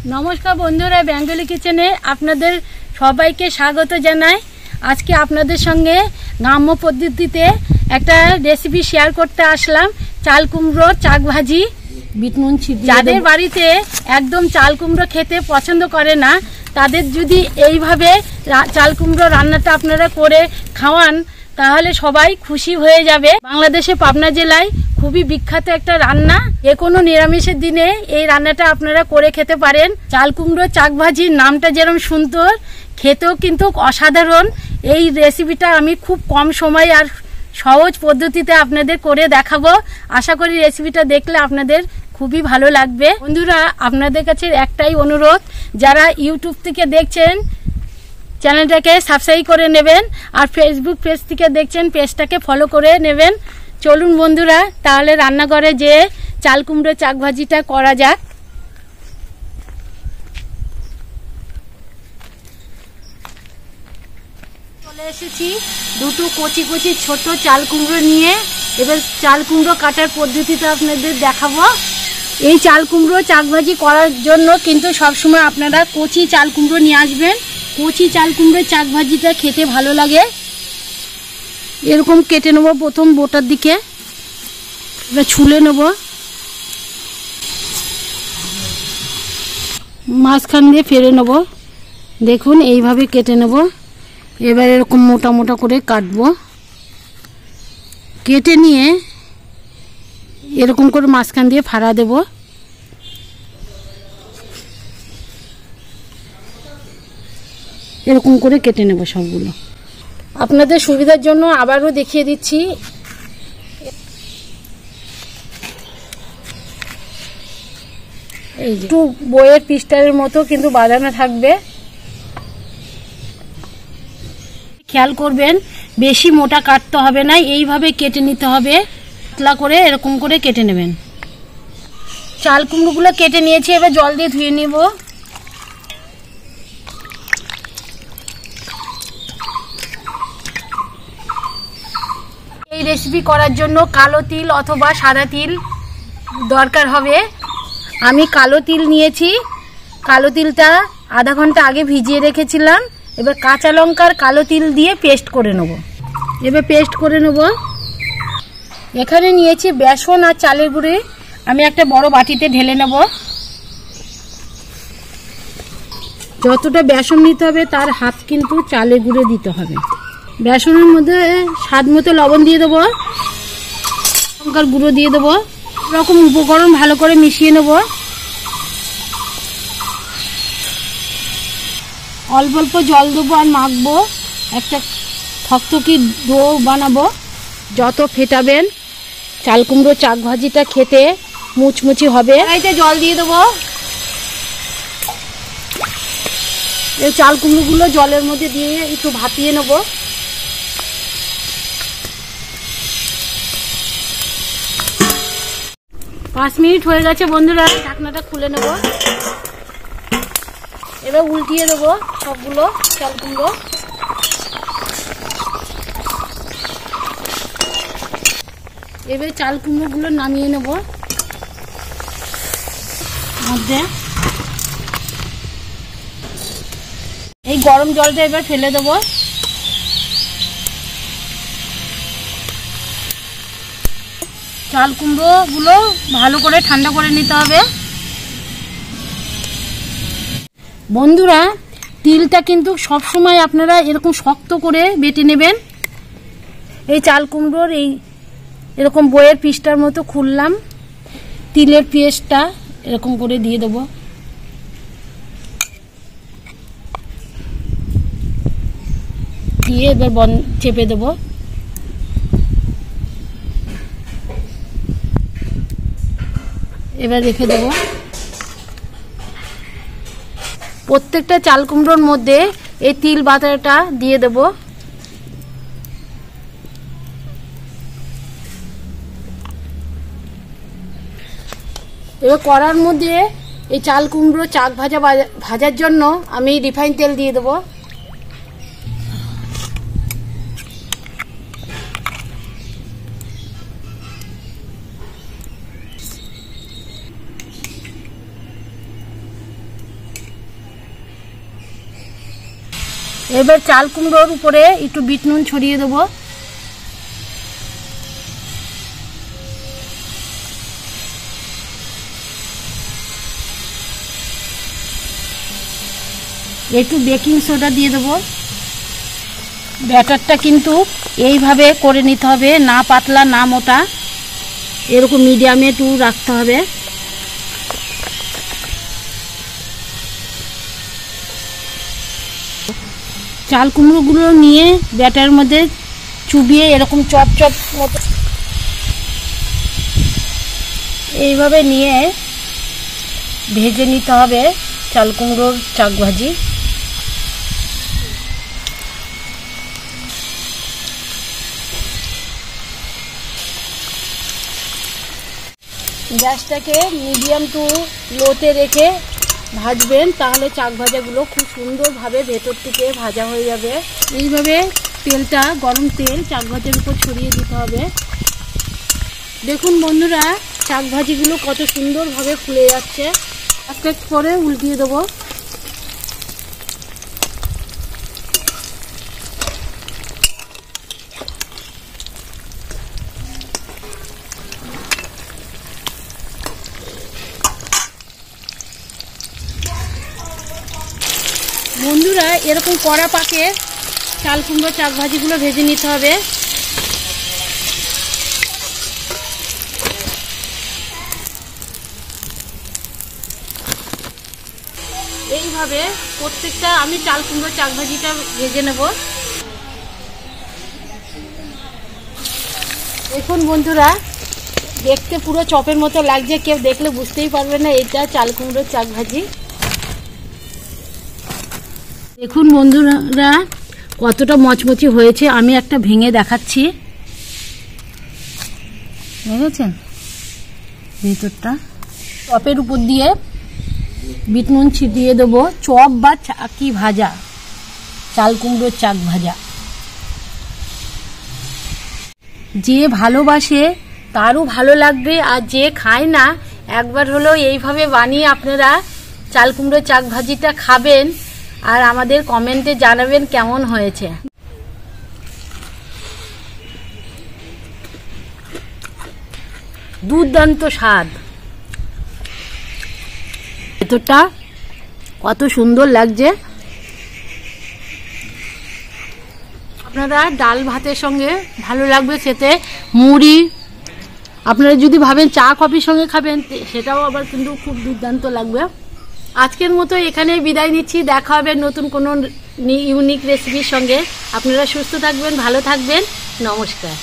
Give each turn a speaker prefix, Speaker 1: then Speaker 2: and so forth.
Speaker 1: नमस्कार बंधुरा बेंगली किचेने आपनादेर सबाइके स्वागत जानाई। आज के आपनादेर संगे ग्राम्य पद्धतिते एकटा रेसिपि शेयर करते आसलाम। चाल कुमड़ोर चाक भाजी बीट नुन छिटिয়ে যাদের বাড়িতে একদম চাল কুমড়ো খেতে পছন্দ করে না তাদের যদি এইভাবে চাল কুমড়ো রান্নাটা আপনারা করে খাওয়ান তাহলে সবাই খুশি হয়ে যাবে। বাংলাদেশে পাবনা জেলায় খুবই বিখ্যাত একটা রান্না। যে কোনো নিরামিষের দিনে এই রান্নাটা আপনারা করে খেতে পারেন। চাল কুমড়ো চাক ভাজি নামটা যেরকম সুন্দর, খেতেও কিন্তু অসাধারণ। এই রেসিপিটা আমি খুব কম সময় আর সহজ পদ্ধতিতে আপনাদের করে দেখাবো। আশা করি রেসিপিটা দেখলে আপনাদের খুবই ভালো লাগবে। বন্ধুরা আপনাদের কাছে একটাই অনুরোধ, যারা ইউটিউব থেকে দেখছেন চ্যানেলটাকে সাবস্ক্রাইব করে নেবেন, আর ফেসবুক পেজ থেকে দেখছেন পেজটাকে ফলো করে নেবেন। চলুন বন্ধুরা তাহলে রান্নাঘরে যে চাল কুমড়ো চাক ভাজিটা করা যাক। চলে এসেছি দুটো কচি কচি ছোট চাল কুমড়ো নিয়ে। এবার চাল কুমড়ো কাটার পদ্ধতিটা আপনাদের দেখাবো। এই চাল কুমড়ো চাক ভাজি করার জন্য কিন্তু সবসময় আপনারা কচি চাল কুমড়ো নিয়ে আসবেন। কচি চাল কুমড়ো চাক ভাজিটা খেতে ভালো লাগে। এরকম কেটে নেব প্রথম বোটার দিকে, এবার ছুলে নেব, মাঝখান দিয়ে ফেলে নেব। দেখুন এইভাবে কেটে নেব। এবার এরকম মোটা মোটা করে কাটবো। কেটে নিয়ে এরকম করে মাঝখান দিয়ে ফাড়া দেব। এরকম করে কেটে নেব সবগুলো। আপনাদের সুবিধার জন্য আবারও দেখিয়ে দিচ্ছি। এই যে একটু বইয়ের পিস্টারের মতো কিন্তু বাঁধানো থাকবে। খেয়াল করবেন বেশি মোটা কাটতে হবে না, এইভাবে কেটে নিতে হবে। পাতলা করে এরকম করে কেটে নেবেন। চাল কুমড়োগুলো কেটে নিয়েছি, এবার জল দিয়ে ধুয়ে নেব। এই রেসিপি করার জন্য কালো তিল অথবা সাদা তিল দরকার হবে। আমি কালো তিল নিয়েছি। কালো তিলটা আধা ঘন্টা আগে ভিজিয়ে রেখেছিলাম। এবার কাঁচা লঙ্কার কালো তিল দিয়ে পেস্ট করে নেব। এবার পেস্ট করে নেব। এখানে নিয়েছি বেসন আর চালের গুঁড়ি। আমি একটা বড় বাটিতে ঢেলে নেব। যতটা বেসন নিতে হবে তার হাফ কিন্তু চালের গুঁড়ো দিতে হবে। বেসনের মধ্যে স্বাদ মতো লবণ দিয়ে দেবো, লঙ্কার গুঁড়ো দিয়ে দেবো। এরকম উপকরণ ভালো করে মিশিয়ে নেব। অল্প অল্প জল দেবো আর মাখবো। একটা থকথকি ডো বানাবো। যত ফেটাবেন চাল কুমড়ো চাক ভাজিটা খেতে মুচমুচি হবে। এতে জল দিয়ে দেবো। এই চাল কুমড়োগুলো জলের মধ্যে দিয়ে একটু ভাপিয়ে নেব। পাঁচ মিনিট হয়ে গেছে বন্ধুরা, ঢাকনাটা খুলে নেব। এবার উল্টিয়ে দেবো সবগুলো চাল কুমড়ো। এবার চাল কুমড়োগুলো নামিয়ে নেব মধ্যে। এই গরম জলটা এবার ফেলে দেবো। চাল কুমড়োগুলো ভালো করে ঠান্ডা করে নিতে হবে। বন্ধুরা তিলটা কিন্তু সবসময় আপনারা এরকম শক্ত করে বেটে নেবেন। এই চাল কুমড়োর এই এরকম বইয়ের পিসটার মতো খুললাম। তিলের পেস্টটা এরকম করে দিয়ে দেবো। দিয়ে এবার চেপে দেবো। এবার রেখে দেবো। প্রত্যেকটা চাল কুমড়োর মধ্যে এই তিল বাটাটা দিয়ে দেব। এবার কড়ার মধ্যে এই চাল কুমড়ো চাক ভাজার জন্য আমি রিফাইন তেল দিয়ে দেবো। এবার চাল কুমড়োর উপরে একটু বিট নুন ছড়িয়ে দেবো। একটু বেকিং সোডা দিয়ে দেবো। ব্যাটারটা কিন্তু এইভাবে করে নিতে হবে, না পাতলা না মোটা, এরকম মিডিয়ামে একটু রাখতে হবে। চাল কুমড়োগুলো নিয়ে ব্যাটারের মধ্যে চুবিয়ে এরকম চপ চপ মতো এইভাবে নিয়ে ভেজে নিতে হবে চাল কুমড়োর চাক ভাজি। গ্যাসটাকে মিডিয়াম টু লোতে রেখে ভাজবেন, তাহলে চাক ভাজাগুলো খুব সুন্দরভাবে ভেতর থেকে ভাজা হয়ে যাবে। এইভাবে তেলটা, গরম তেল চাক ভাজার উপর ছড়িয়ে দিতে হবে। দেখুন বন্ধুরা, চাক ভাজিগুলো কত সুন্দরভাবে ফুলে যাচ্ছে। একটা করে উল্টিয়ে দেবো। বন্ধুরা, এরকম কড়া পাকে চাল কুমড়ো চাক ভাজিগুলো ভেজে নিতে হবে। এইভাবে প্রত্যেকটা আমি চাল কুমড়ো চাক ভাজিটা ভেজে নেব। দেখুন বন্ধুরা, দেখতে পুরো চপের মতো লাগছে, কেউ দেখলে বুঝতেই পারবে না এটা চাল কুমড়োর চাক ভাজি। দেখুন বন্ধুরা, কতটা মচমচি হয়েছে। আমি একটা ভেঙে দেখাচ্ছি, দেখেছেন ভিতরটা। চপের উপর দিয়ে বিট নুন ছিটিয়ে দেবো। চপ বা চাকি ভাজা, চাল কুমড়োর চাক ভাজা। যে ভালোবাসে তারও ভালো লাগবে, আর যে খায় না একবার হলেও এইভাবে বানিয়ে আপনারা চাল কুমড়োর চাক ভাজিটা খাবেন, আর আমাদের কমেন্টে জানাবেন কেমন হয়েছে। দুর্দান্ত স্বাদ, ভেতরটা কত সুন্দর লাগছে। আপনারা ডাল ভাতের সঙ্গে ভালো লাগবে খেতে, মুড়ি, আপনারা যদি ভাবেন চা কফির সঙ্গে খাবেন সেটাও আবার কিন্তু খুব দুর্দান্ত লাগবে। আজকের মতো এখানেই বিদায় নিচ্ছি। দেখা হবে নতুন কোনো ইউনিক রেসিপির সঙ্গে। আপনারা সুস্থ থাকবেন, ভালো থাকবেন। নমস্কার।